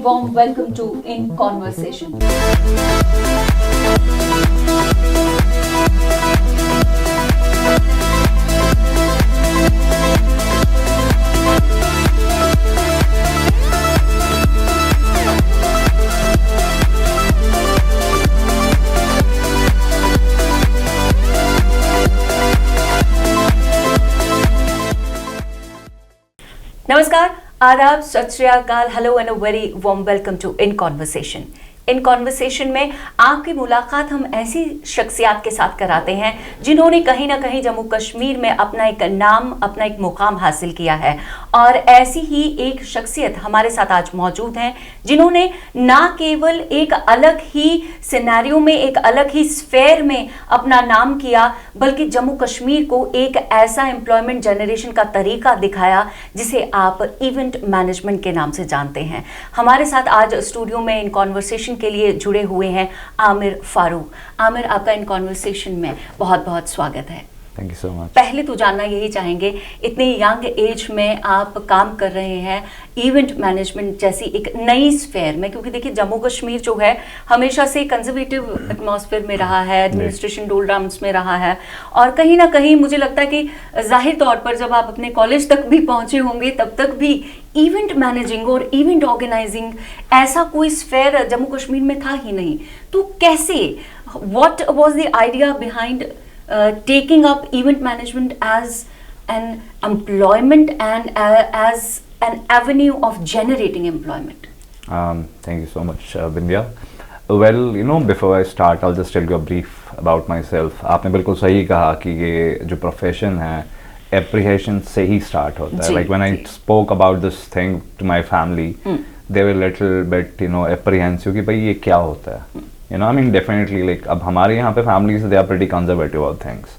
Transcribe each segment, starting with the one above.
warm welcome to In Conversation. नमस्कार, आदाब, सत श्री अकाल, hello and a very warm welcome to in conversation. In conversation में आपकी मुलाकात हम ऐसी शख्सियात के साथ कराते हैं जिन्होंने कहीं ना कहीं जम्मू कश्मीर में अपना एक नाम, अपना एक मुकाम हासिल किया है। और ऐसी ही एक शख्सियत हमारे साथ आज मौजूद हैं जिन्होंने ना केवल एक अलग ही सिनेरियो में, एक अलग ही स्फेयर में अपना नाम किया, बल्कि जम्मू कश्मीर को एक ऐसा एम्प्लॉयमेंट जनरेशन का तरीका दिखाया जिसे आप इवेंट मैनेजमेंट के नाम से जानते हैं। हमारे साथ आज स्टूडियो में इन कॉन्वर्सेशन के लिए जुड़े हुए हैं आमिर फारूक। आमिर, आपका इन कॉन्वर्सेशन में बहुत बहुत स्वागत है। Thank you so much. पहले तो जानना यही चाहेंगे, इतनी यंग एज में आप काम कर रहे हैं इवेंट मैनेजमेंट जैसी एक नई स्फेयर में, क्योंकि देखिए जम्मू कश्मीर जो है हमेशा से कंजर्वेटिव एटमॉस्फेयर में रहा है, एडमिनिस्ट्रेशन डोलड्रम्स में रहा है, और कहीं ना कहीं मुझे लगता है कि जाहिर तौर पर जब आप अपने कॉलेज तक भी पहुंचे होंगे तब तक भी इवेंट मैनेजिंग और इवेंट ऑर्गेनाइजिंग ऐसा कोई स्फेयर जम्मू कश्मीर में था ही नहीं। तो कैसे, what was the idea behind taking up event management as an employment and as an avenue of generating employment? Thank you so much, Vindhya. Well, before I start, I'll just tell you a brief about myself. आपने बिल्कुल सही कहा कि ये जो profession है, apprehension से ही start होता है. Like when I spoke about this thing to my family, they were little bit, apprehensive कि भाई ये क्या होता है. I mean, definitely, like, अब हमारे यहाँ पे families, they are pretty conservative about things.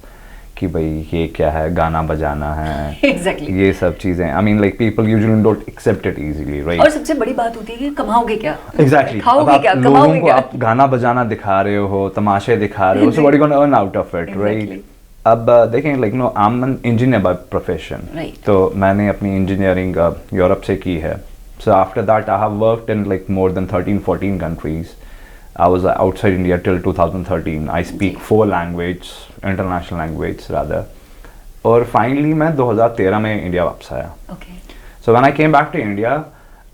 कि भाई ये क्या है, गाना बजाना है, exactly. ये सब चीजें. I mean, like, people usually don't accept it easily, right? और सबसे बड़ी बात होती है कि कमाओगे क्या? Exactly. खाओगे क्या? लोगों को आप गाना बजाना दिखा रहे हो, तमाशे दिखा रहे हो, so what are you going to earn out of it, right? अब देखें, like, I'm an engineer by profession. Right. तो मैंने अपनी engineering यूरोप से की है. So after that, I have worked in like more than 13-14 countries. I was outside India till 2013. I speak 4 languages, international language rather. और finally मैं 2013 में India वापस आया. Okay. So when I came back to India,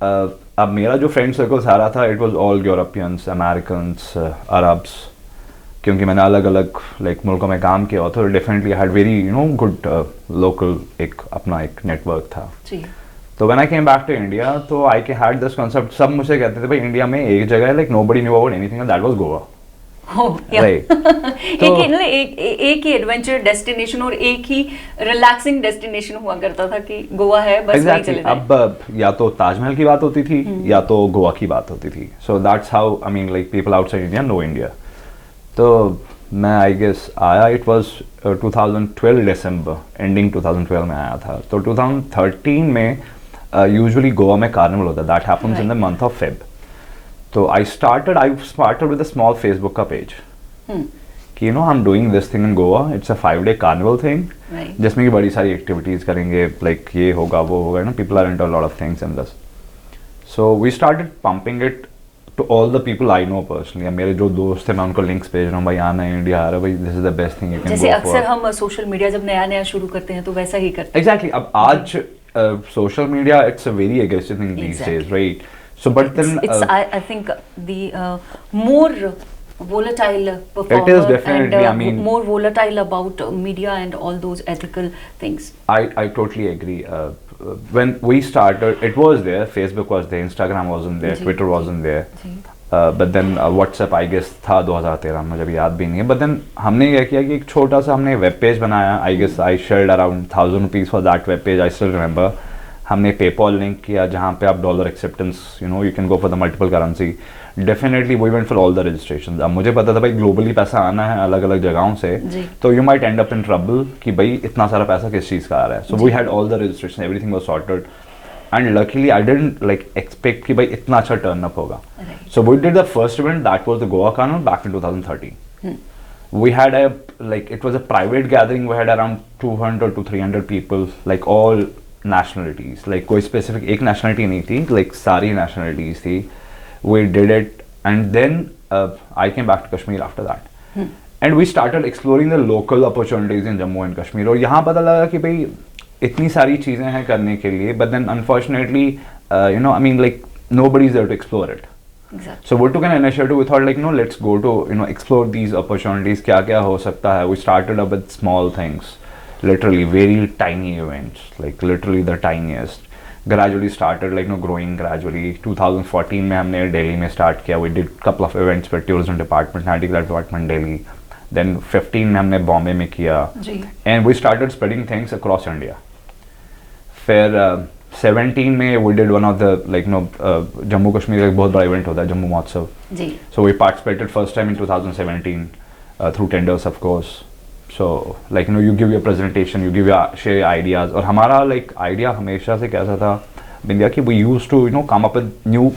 अब मेरा जो friend circle सारा था, it was all Europeans, Americans, Arabs. क्योंकि मैंने अलग अलग like मुल्कों में काम किया था, definitely I had very good local एक अपना एक नेटवर्क था. जी. तो when I came back to India, तो I had this concept, सब मुझे कहते थे भाई इंडिया में एक जगह है, like nobody knew about anything, and that was Goa. Right. एक ही एडवेंचर डेस्टिनेशन और एक ही रिलैक्सिंग डेस्टिनेशन हुआ करता था कि गोवा है, बस वहीं चले जाएं. अब या तो ताजमहल की बात होती थी या तो गोवा की बात होती थी. So that's how, I mean, like, people outside India know India. तो मैं I guess आया, it was 2012 December, ending 2012 में आया था. तो 2013 में usually गोवा में कार्निवल होता है, that happens in the month of Feb. So I started with a small Facebook का page. कि I'm doing this thing in Goa. It's a 5-day carnival thing. Right. जिसमें कि बड़ी सारी activities करेंगे, like ये होगा वो होगा, people are into a lot of things in this. So we started pumping it to all the people I know personally. मेरे जो दोस्त थे मैं उनको links भेज रहा हूँ, भाई आना इंडिया आ रहा है, भाई this is the best thing you can जैसे go for. अक्सर हम सोशल मीडिया जब नया शुरू करते हैं तो वैसा ही करते हैं. Exactly. अब आज social media, it's a very aggressive thing these days, right? So, but then I think the more volatile performer, it is definitely, and I mean, more volatile about media and all those ethical things. I totally agree. When we started, it was there. Facebook was there, Instagram wasn't there, Twitter wasn't there. But then WhatsApp, I guess, था 2013 में, जब याद भी नहीं है. But then हमने क्या किया कि एक छोटा सा हमने वेब पेज बनाया. I guess I shared around 1,000 rupees for that web page. I still remember. हमने PayPal लिंक किया जहाँ पे आप dollar acceptance, you can go for the multiple currency. Definitely we went for all the registrations. अब मुझे पता था भाई ग्लोबली पैसा आना है अलग अलग जगहों से, तो you might end up in trouble कि भाई इतना सारा पैसा किस चीज़ का आ रहा है. So we had all the registrations, everything was sorted. And luckily I didn't like expect कि भाई इतना अच्छा turn up होगा. So we did the first event, that was the Goa Carnival back in 2013. We had it was a private gathering. We had around 200 to 300 people, like all nationalities, like कोई specific एक nationality नहीं थी, like सारी nationalities थी. We did it, and then I came back to Kashmir after that. And we started exploring the local opportunities in Jammu and Kashmir. और यहाँ पता लगा कि भाई इतनी सारी चीज़ें हैं करने के लिए, but then unfortunately, I mean, like nobody is there to explore it. Exactly. So we took an initiative. We thought, like, let's go to explore these opportunities. क्या क्या हो सकता है? We started up with small things, literally very tiny events, like literally the tiniest. Gradually started like growing gradually. 2014 में हमने दिल्ली में start किया. We did couple of events with tourism department, handicraft department Delhi. Then 15 में हमने बॉम्बे में किया. And we started spreading things across India. फिर 17 में we did one of the Jammu Kashmir का एक बहुत बड़ा इवेंट होता है जम्मू महोत्सव. So we participated first time in 2017 through tenders of course. So you give your presentation, you share your ideas. और हमारा idea हमेशा से कैसा था बिंदिया कि we used to come up with new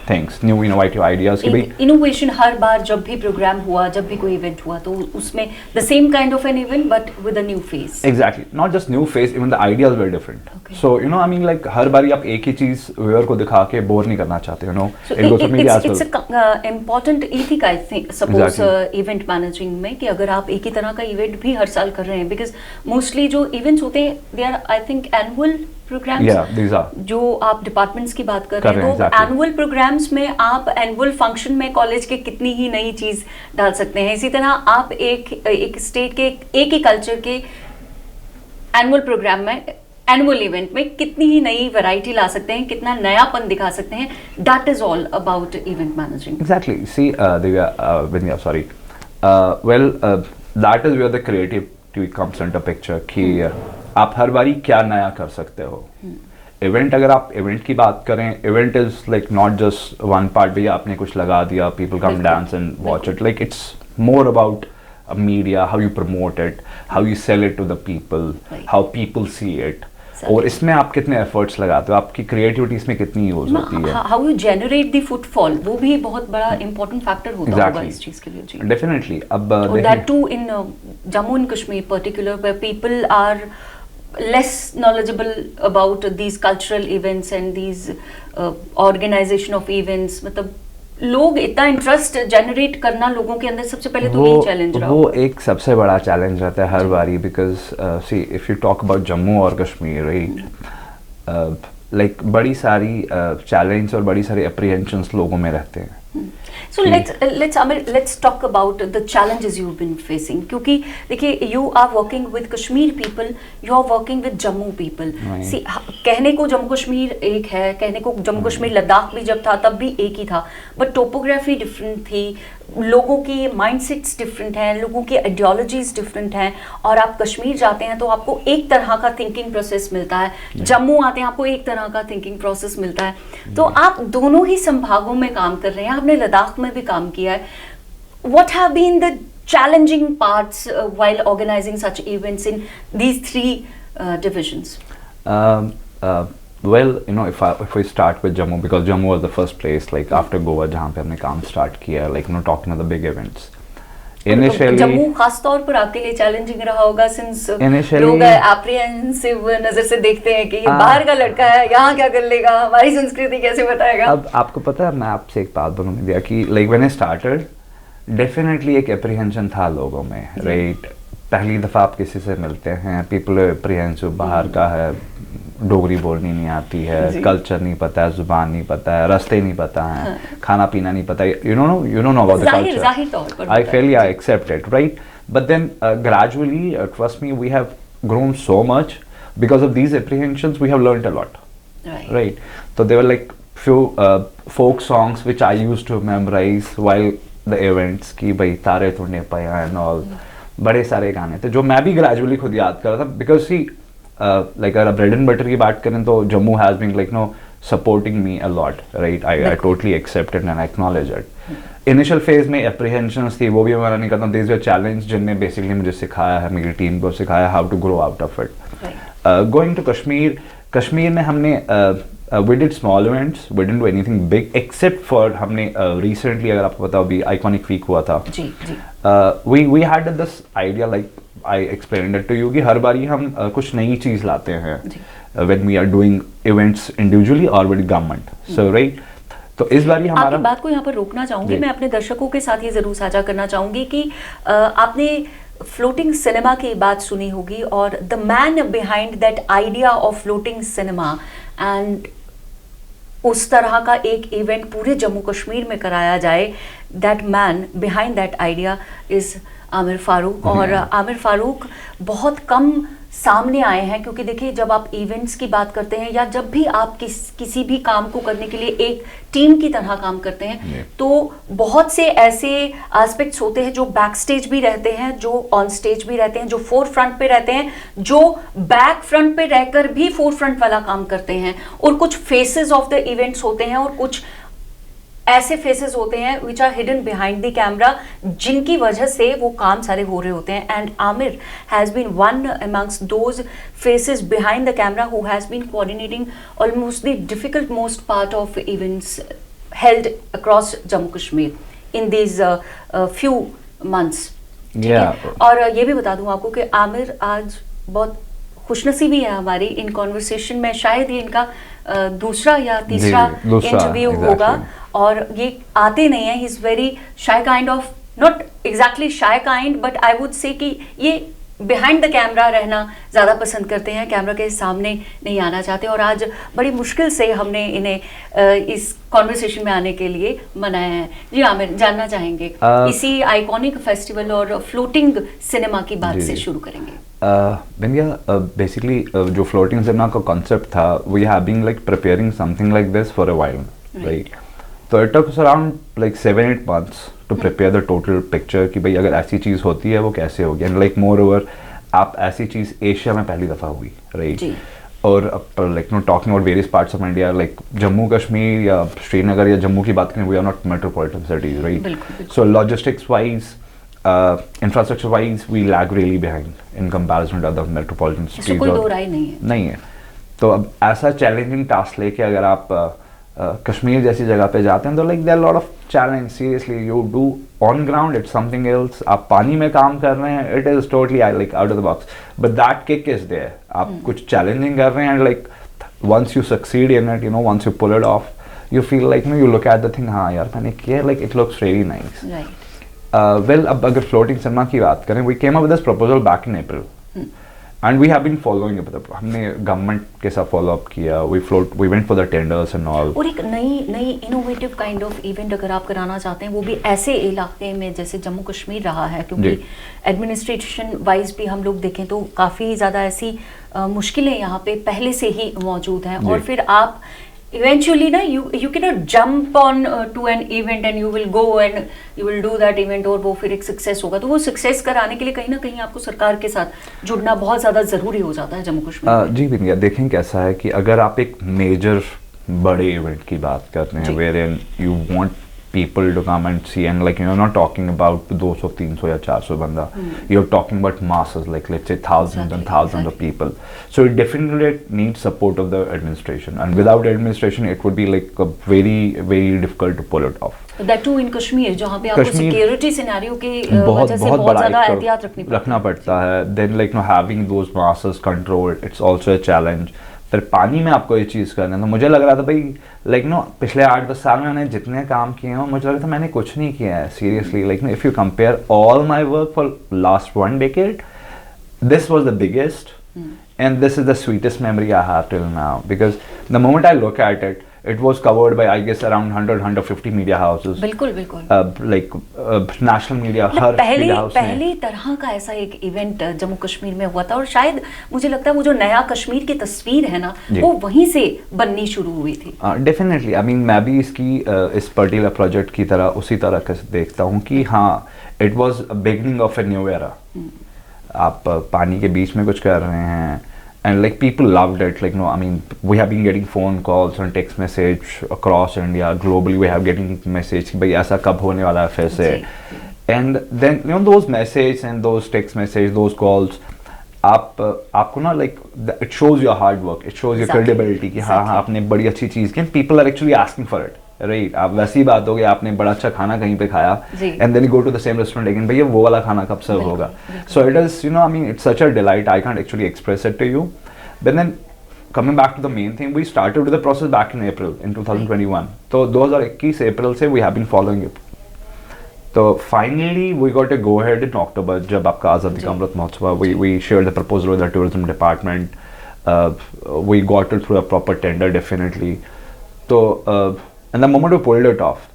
things, new innovative ideas. Innovation हर बार जब भी programme हुआ, जब भी कोई इवेंट हुआ तो उसमें the same kind of an event but with a new face. Exactly, not just new face, even the ideas were different. Okay. So I mean हर बारी आप एक ही चीज व्यूअर को दिखा के बोर नहीं करना चाहते So it's a important ethic I think suppose event managing में कि अगर आप एक ही तरह का इवेंट भी हर साल कर रहे हैं because mostly जो events होते हैं they are I think annual programs. Yeah, these are. जो आप डिपार्टमेंट्स की बात कर रहे हैं तो एनुअल प्रोग्राम्स में आप एनुअल फंक्शन में कॉलेज के कितनी ही नई चीज डाल सकते हैं. इसी तरह आप एक स्टेट के एक ही कल्चर के एनुअल प्रोग्राम में एनुअल इवेंट में कितनी ही नई वैरायटी ला सकते हैं, कितना नयापन दिखा सकते हैं. That is all about event managing. Exactly. See Divya sorry well that is where the creativity comes into picture कि आप हर बारी क्या नया कर सकते हो. इवेंट अगर आप इवेंट की बात करें, event is like not just one part भैया आपने कुछ लगा दिया, people come dance and watch it. Like it's more about media, how you promote it, how you sell it to the people, how people see it. और इसमें आप कितने efforts लगाते हो, आपकी क्रिएटिविटी इसमें कितनी यूज होती है, how you generate the footfall, वो भी बहुत बड़ा इंपॉर्टेंट फैक्टर होता होगा इस चीज के लिए. डेफिनेटली. अब that too in Jammu and Kashmir particular where people are less knowledgeable about these cultural events and these organization of events. मतलब लोग इतना इंटरेस्ट जनरेट करना लोगों के अंदर सबसे पहले तो यही चैलेंज रहा. वो एक सबसे बड़ा चैलेंज रहता है हर बारी because see if you talk about Jammu और कश्मीर राइट लाइक बड़ी सारी चैलेंज और बड़ी सारी अप्रीहेंशंस लोगों में रहते हैं. So let's talk about the challenges you've been facing. क्योंकि देखिए you are working with Kashmir people, you are working with Jammu people. See, कहने को जम्मू कश्मीर एक है, कहने को जम्मू कश्मीर लद्दाख भी जब था तब भी एक ही था, बट टोपोग्राफी डिफरेंट थी, लोगों की माइंडसेट्स डिफरेंट हैं, लोगों की आइडियोलॉजीज डिफरेंट हैं. और आप कश्मीर जाते हैं तो आपको एक तरह का थिंकिंग प्रोसेस मिलता है, जम्मू आते हैं आपको एक तरह का थिंकिंग प्रोसेस मिलता है. तो आप दोनों ही संभागों में काम कर रहे हैं, आपने लद्दाख में भी काम किया है. What have been the challenging parts while organizing such events in these three divisions? Well, if we start with Jammu, because Jammu was the first place, like after Goa, जहाँ पे हमने काम start किया, like talking about the big events. Initially, Jammu खास तौर पर आपके लिए चैलेंजिंग रहा होगा since लोग apprehensive नजर से देखते हैं कि ये बाहर का लड़का है, यहाँ क्या कर लेगा, हमारी संस्कृति कैसे बताएगा. अब आपको पता है, मैं आपसे एक बात बोलूँ दिया कि like when I started, definitely एक apprehension था लोगों में, right? पहली दफ़ा आप किसी से मिलते हैं, people are apprehensive, बाहर का है, डोगरी बोलनी नहीं आती है, कल्चर नहीं पता है, जुबान नहीं पता है, रास्ते नहीं पता है, खाना पीना नहीं पता है. You don't know about the culture. जाहिर तौर पर I feel I accept it, right? But then gradually, trust me, we have grown so much because of these apprehensions. We have learned a lot, right? So there were like few folk songs which I used to memorize while the events कि भाई तारे तोड़ने पाया and all. बड़े सारे गाने थे जो मैं भी ग्रेजुअली खुद याद कर रहा था बिकॉज सी लाइक अगर ब्रेड एंड बटर की बात करें तो Jammu has been like supporting me a lot, right? I totally accept it and acknowledge it. Initial phase में अप्रीहेंशंस थी, वो भी हमारा नहीं करता. दिस वर चैलेंज जिनने बेसिकली मुझे सिखाया है, मेरी टीम को सिखाया how to grow out of it. Going to Kashmir में हमने we did small events, we didn't do anything big except for हमने recently, अगर आपको पता हो, अभी Iconic Week हुआ था. We had this idea, like I explained it to you, कि हर बारी हम कुछ नई चीज़ लाते हैं. when we are doing events individually or with government. So right, तो इस बार ही हमारा आपकी बात को यहाँ पर रोकना चाहूंगी, मैं अपने दर्शकों के साथ ये जरूर साझा करना चाहूंगी कि आपने फ्लोटिंग सिनेमा की बात सुनी होगी और the man behind that idea of floating cinema, and उस तरह का एक इवेंट पूरे जम्मू कश्मीर में कराया जाए, that man behind that idea is Aamir Farooq. और आमिर फारूक बहुत कम सामने आए हैं, क्योंकि देखिए जब आप इवेंट्स की बात करते हैं या जब भी आप किसी भी काम को करने के लिए एक टीम की तरह काम करते हैं, तो बहुत से ऐसे एस्पेक्ट्स होते हैं जो बैक स्टेज भी रहते हैं, जो ऑन स्टेज भी रहते हैं, जो फोर फ्रंट पे रहते हैं, जो बैक फ्रंट पे रहकर भी फोर फ्रंट वाला काम करते हैं, और कुछ फेसेस ऑफ द इवेंट्स होते हैं और कुछ ऐसे फेसेस होते हैं which are hidden behind the camera, जिनकी वजह से वो काम सारे हो रहे होते हैं। And Aamir has been one amongst those faces behind the camera who has been coordinating almost the difficult most part of events held across Jammu Kashmir in these few months. और ये भी बता दूं आपको कि आमिर आज बहुत खुशनसीबी है हमारी इन कॉन्वर्सेशन में, शायद ये इनका दूसरा या तीसरा इंटरव्यू होगा, और ये आते नहीं है। He is very shy kind of, not exactly shy kind, but I would say कि ये बिहाइंड द कैमरा रहना ज़्यादा पसंद करते हैं, कैमरा के सामने नहीं आना चाहते। और आज बड़ी मुश्किल से हमने इन्हें इस कॉन्वर्सेशन में आने के लिए मनाया है। जी आमिर, जानना चाहेंगे इसी आइकॉनिक फेस्टिवल और फ्लोटिंग सिनेमा की बात से शुरू करेंगे। बेसिकली जो फ्लोटिंग सिनेमा का कॉन्सेप्ट था, we have been like preparing something like this for a while, right? तो it took around like 7-8 months to prepare the total picture कि भाई अगर ऐसी चीज़ होती है वो कैसे होगी। एंड लाइक मोर ओवर, आप ऐसी चीज़ एशिया में पहली दफ़ा हुई, राइट? और like no talking about various parts of India, like Jammu Kashmir या श्रीनगर या जम्मू की बात करें, we are not metropolitan cities, right? So logistics wise, infrastructure wise we lag really behind in comparison to other metropolitan cities. कोई दो राय नहीं है। तो अब ऐसा चैलेंजिंग टास्क लेके अगर आप कश्मीर जैसी जगह पे जाते हैं तो like there are lot of challenge. Seriously you do on ground it's something else, आप पानी में काम कर रहे हैं, it is totally like out of the box, but that kick is there. आप कुछ चैलेंजिंग कर रहे हैं and like once you succeed in it, you know, once you pull it off, you feel like, you look at the thing, हाँ यार मैंने किया, like it looks really nice. Well, अब अगर फ्लोटिंग सिनेमा की बात करें, we came up with this proposal back in April and we have been following it. हमने गवर्नमेंट के साथ फॉलो अप किया, we went for the tenders and all. और एक नई इनोवेटिव काइंड ऑफ इवेंट अगर आप कराना चाहते हैं, वो भी ऐसे इलाके में जैसे जम्मू कश्मीर रहा है, क्योंकि एडमिनिस्ट्रेशन वाइज भी हम लोग देखें तो काफ़ी ज़्यादा ऐसी मुश्किलें यहाँ पे पहले से ही मौजूद हैं, और फिर आप eventually ना you cannot jump on to an event and you will go and you will do that event और वो फिर एक सक्सेस होगा। तो वो सक्सेस कराने के लिए कहीं ना कहीं आपको सरकार के साथ जुड़ना बहुत ज़्यादा ज़रूरी हो जाता है जम्मू कश्मीर में। जी बिंदिया, देखें कैसा है कि अगर आप एक मेजर बड़े इवेंट की बात करते हैं, wherein you want people to come and see, and like you're not talking about 200, 300 या 400 बंदा, you're talking about masses, like let's say thousands and thousands of people. So it definitely needs support of the administration, and without administration it would be like a very difficult to pull it off. That too in Kashmir, जहाँ पे आपको security scenario की वजह से बहुत ज़्यादा एहतियात रखना पड़ता है। Then like having those masses controlled, it's also a challenge. फिर पानी में आपको ये चीज़ करना है, तो मुझे लग रहा था भाई लाइक नो पिछले 8-10 साल में मैंने जितने काम किए हैं मुझे लग रहा था मैंने कुछ नहीं किया है seriously. Like if you compare all my work for last 1 decade, this was the biggest and this is the sweetest memory I have till now, because the moment I look at it, it was covered by I guess around 150 media houses. बिल्कुल like national media, हर media house पहली तरह का ऐसा एक event Jammu Kashmir में हुआ था, और शायद मुझे लगता है वो जो नया कश्मीर की तस्वीर है ना, वो वहीं से बननी शुरू हुई थी। डेफिनेटली, आई मीन मैं भी इसकी इस पर्टिकुलर प्रोजेक्ट की तरह उसी तरह का देखता हूँ कि हाँ, it was beginning of a new era. आप पानी के बीच में कुछ कर रहे हैं, and like people loved it, like no, I mean we have been getting phone calls and text message across India, globally we have getting message कि भाई ऐसा कब होने वाला है फिर से, and then you know those message and those text message, those calls, आपको ना like it shows your hard work, it shows your credibility कि हाँ आपने बड़ी अच्छी चीज़ की, people are actually asking for it, right? आप वैसी बात हो गई, आपने बड़ा अच्छा खाना कहीं पे खाया and then you go to the same restaurant again, भैया वो वाला खाना कब सर्व होगा? So it is, you know, I mean it's such a delight, I can't actually express it to you, but then coming back to the main thing, we started with the process back in April in 2021. तो 2021 अप्रैल से we have been following it. तो finally we got a go ahead in October जब आपका आज़ादी का Amrit Mahotsav, we shared the proposal with the tourism department. We got it through a proper tender definitely. So and the moment we pulled it off,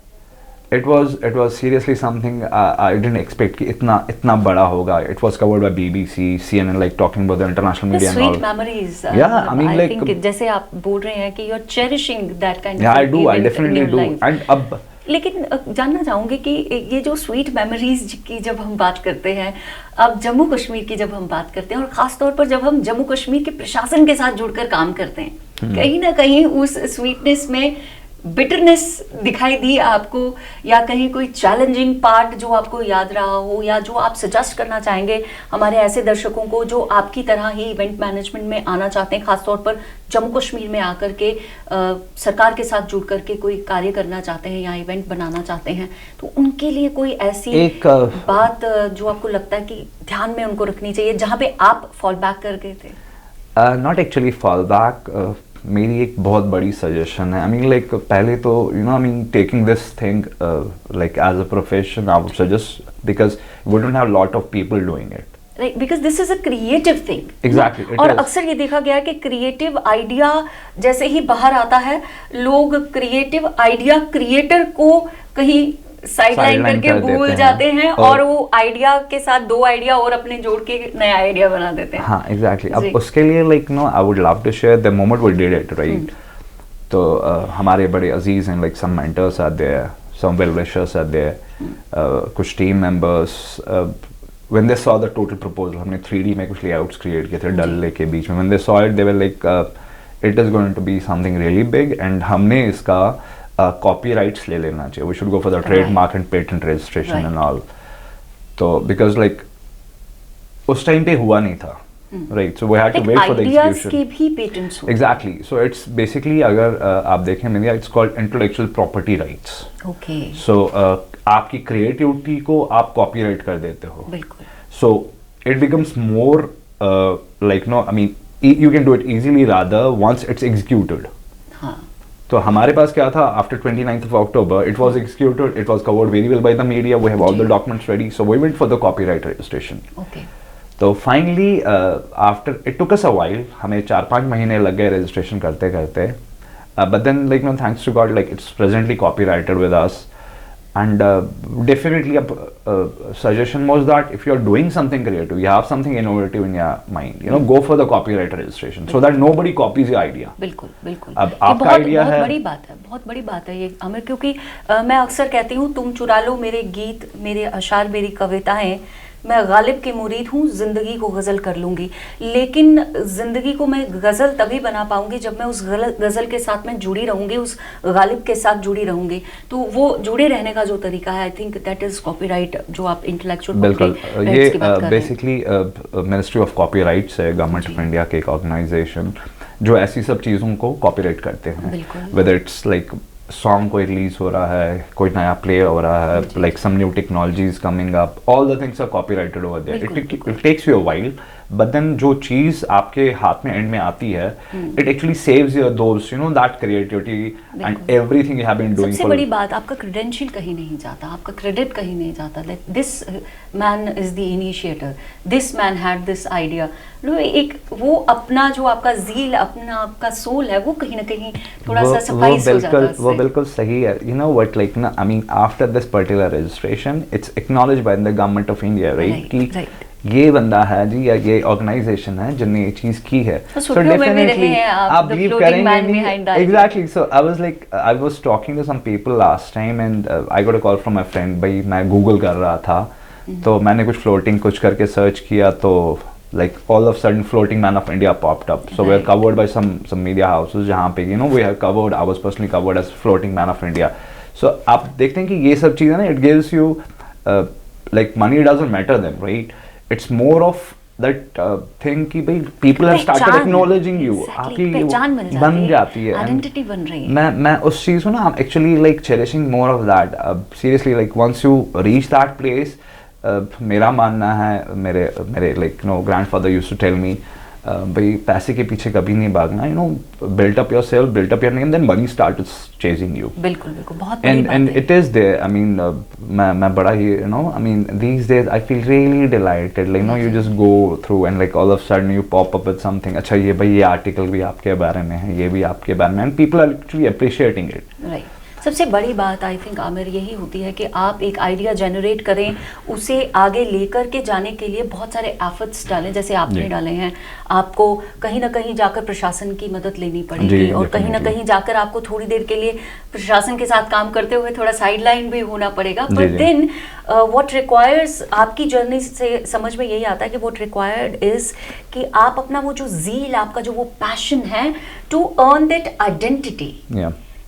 it was seriously something I didn't expect कि इतना बड़ा होगा. It was covered by BBC, CNN, like talking about the international media and all. Sweet memories. Yeah, I mean like. I think जैसे आप बोल रहे हैं कि you're cherishing that kind of. Yeah, I do. I event definitely in your do. life. And अब. लेकिन जानना चाहूँगी कि ये जो स्वीट मेमोरीज की जब हम बात करते हैं, अब जम्मू कश्मीर की जब हम बात करते हैं, और ख़ास तौर पर जब हम जम्मू कश्मीर के प्रशासन के साथ जुड़कर काम करते हैं, कहीं ना कहीं उस स्वीटनेस में बिटरनेस दिखाई दी आपको, या कहीं कोई चैलेंजिंग पार्ट जो आपको याद रहा हो, या जो आप सजेस्ट करना चाहेंगे हमारे ऐसे दर्शकों को जो आपकी तरह ही इवेंट मैनेजमेंट में आना चाहते हैं, खासतौर पर जम्मू कश्मीर में आकर के सरकार के साथ जुड़ करके कोई कार्य करना चाहते हैं या इवेंट बनाना चाहते हैं, तो उनके लिए कोई ऐसी बात जो आपको लगता है कि ध्यान में उनको रखनी चाहिए, जहाँ पे आप फॉल बैक कर गए थे? नॉट एक्चुअली फॉल बैक, मेरी एक बहुत बड़ी सजेशन है. आई मीन लाइक पहले तो you know I mean taking this thing like as a profession, I would suggest, because we don't have lot of people doing it. Right, because this is a creative thing. Exactly. और अक्सर ये देखा गया है कि creative idea जैसे ही बाहर आता है, लोग क्रिएटिव आइडिया क्रिएटर को कहीं साइडलाइन करके भूल जाते हैं, और वो आइडिया के साथ दो आइडिया और अपने जोड़ के नया आइडिया बना देते हैं. हाँ, एग्जैक्टली. अब उसके लिए like no I would love to share the moment we did it, right. तो हमारे बड़े अजीज हैं, like some mentors are there, some well wishers are there, कुछ team members. When they saw the total proposal, हमने 3D में कुछ layouts create किए थे डल लेक के बीच में. When they saw it, they were like, it is going to be something really big, and हमने इसका copyrights ले लेना चाहिए. We should go for the trademark and patent registration and all. तो because like उस time पे हुआ नहीं था, right? So we had to wait for the execution. Ideas के भी patents हो. Exactly. So it's basically अगर आप देखें मेरे, it's called intellectual property rights. Okay. So आपकी क्रिएटिविटी को आप कॉपीराइट कर देते हो. बिल्कुल. So it becomes more like no I mean you can do it easily rather once it's executed. हाँ. तो हमारे पास क्या था, after 29th of October it was executed, it was covered very well by the media, we have all the documents ready, so we went for the copyright registration. Okay. तो finally after it took us a while, हमें 4-5 महीने लग गए registration करते करते, but then like no thanks to god like it's presently copyrighted with us. And definitely a suggestion was that if you're doing something creative, you have something innovative in your mind, you know, go for the copyright registration so that nobody copies your idea. बिल्कुल बिल्कुल. अब आपका idea है, बहुत बड़ी बात है, बहुत बड़ी बात है ये अमर, क्योंकि मैं अक्सर कहती हूँ तुम चुरा लो मेरे गीत, मेरे अशार, मेरी कविताएं, मैं गालिब की मुरीद हूँ, ज़िंदगी को गज़ल कर लूँगी. लेकिन ज़िंदगी को मैं गज़ल तभी बना पाऊँगी जब मैं उस गज़ल के साथ में जुड़ी रहूँगी, उस गालिब के साथ जुड़ी रहूँगी. तो वो जुड़े रहने का जो तरीका है, I think that is copyright, जो आप इंटेलेक्चुअल. बिल्कुल. ये बेसिकली मिनिस्ट्री ऑफ कॉपीराइट्स है, गवर्नमेंट ऑफ इंडिया के एक ऑर्गेनाइजेशन जो ऐसी सब चीज़ों को कॉपीराइट करते हैं. वेदर इट्स लाइक सॉन्ग कोई रिलीज हो रहा है, कोई नया प्ले हो रहा है, like some new technologies coming up, all the things are copyrighted over there. It takes you a while, but then जो चीज आपके हाथ में एंड में आती है, it actually saves your those you know that creativity and everything you have been doing. सबसे बड़ी बात, आपका क्रेडेंशियल कहीं नहीं जाता, आपका क्रेडिट कहीं नहीं जाता. This man is the initiator, this man had this idea. एक वो अपना जो आपका ज़ील, अपना आपका सोल है, वो कहीं ना कहीं थोड़ा सा सफाइज हो जाता है. वो बिल्कुल सही है. यू नो व्हाट, लाइक ना I mean after this particular registration it's acknowledged by the government of India, right, कि ये बंदा है जी, या ये ऑर्गेनाइजेशन है जिनने ये चीज की है. सो डेफिनेटली आप बिलीव करेंगे. Exactly. So I was talking to some people last time and I got a call from my friend. भाई मैं गूगल कर रहा था, तो मैंने कुछ फ्लोटिंग कुछ करके सर्च किया, तो like all of a sudden floating man of India popped up. So we're covered by some media houses जहाँ पे you know we have covered, I was personally covered as floating man of India. So आप देखते हैं कि ये सब चीज़ें ना, it gives you like money doesn't matter them, right? It's more of that thing कि भाई people have started acknowledging you. आपकी पहचान बन जाती है, आइडेंटिटी बन रही है. मैं उस चीज़ को ना actually like cherishing more of that. Seriously, like once you reach that place, मेरा मानना है, मेरे like no grandfather used to tell me भाई पैसे के पीछे कभी नहीं भागना, you know, built up yourself, built up your name, then money starts chasing you. बिल्कुल बिल्कुल, बहुत बड़ी बात एंड है. It is there, I mean मैं बड़ा ही, you know, I mean these days I feel really delighted, like no, you just go through and like all of sudden you pop up with something, अच्छा ये भाई ये article भी आपके बारे में है, ये भी आपके बारे में, and people are actually appreciating it. Right. सबसे बड़ी बात आई थिंक आमिर यही होती है कि आप एक आइडिया जनरेट करें, उसे आगे लेकर के जाने के लिए बहुत सारे एफर्ट्स डालें, जैसे आपने डाले हैं. आपको कहीं ना कहीं जाकर प्रशासन की मदद लेनी पड़ेगी, और कहीं ना कहीं जाकर आपको थोड़ी देर के लिए प्रशासन के साथ काम करते हुए थोड़ा साइडलाइन भी होना पड़ेगा. बट देन व्हाट रिक्वायर्स, आपकी जर्नी से समझ में यही आता है कि व्हाट रिक्वायर्ड इज कि आप अपना वो जो ज़ील, आपका जो वो पैशन है to earn that identity,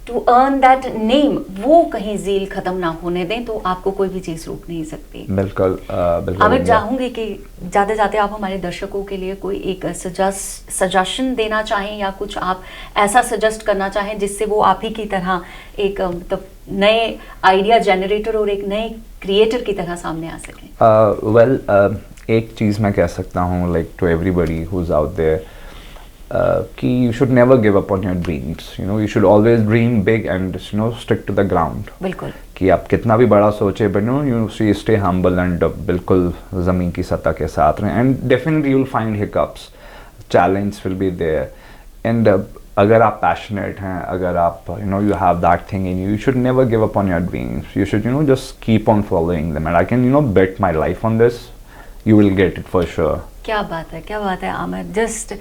to earn that name, वो कहीं ज़ील खत्म ना होने दें, तो आपको कोई भी चीज़ रोक नहीं सकती. बिल्कुल बिल्कुल. मैं चाहूँगी कि जाते जाते आप हमारे दर्शकों के लिए कोई एक सजेशन देना चाहें, या कुछ आप ऐसा सजेस्ट करना चाहें जिससे वो आप ही की तरह एक मतलब नए आइडिया जनरेटर और एक नए क्रिएटर की तरह सामने आ सकें. वेल, एक चीज़ मैं कह सकता हूँ, like to everybody who is out there, कि you should never give up on your dreams, you know, you should always dream big and, you know, stick to the ground. बिल्कुल. कि आप कितना भी बड़ा सोचे, but you stay humble and बिल्कुल ज़मीन की सतह के साथ रहें, and definitely you'll find hiccups, challenge will be there, and अगर आप passionate हैं, अगर आप, you know, you have that thing in you, you should never give up on your dreams, you should, you know, just keep on following them, and I can, you know, bet my life on this, you will get it for sure. क्या बात है Aamir. Just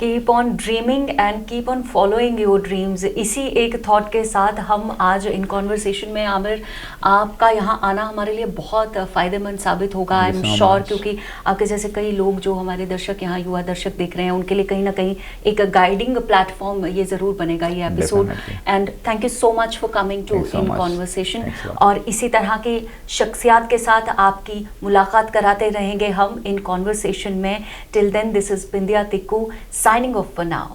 keep on dreaming and keep on following your dreams. इसी एक thought के साथ हम आज इन conversation में, आमिर, आपका यहाँ आना हमारे लिए बहुत फ़ायदेमंद साबित होगा, आई एम श्योर, क्योंकि आपके जैसे कई लोग जो हमारे दर्शक, यहाँ युवा दर्शक देख रहे हैं, उनके लिए कहीं ना कहीं एक गाइडिंग प्लेटफॉर्म ये ज़रूर बनेगा ये episode. And thank you so much for coming to in conversation. और इसी तरह की शख्सियात के साथ आपकी मुलाकात कराते रहेंगे हम इन कॉन्वर्सेशन में. Till then, this is Bindiya Tikku signing off for now.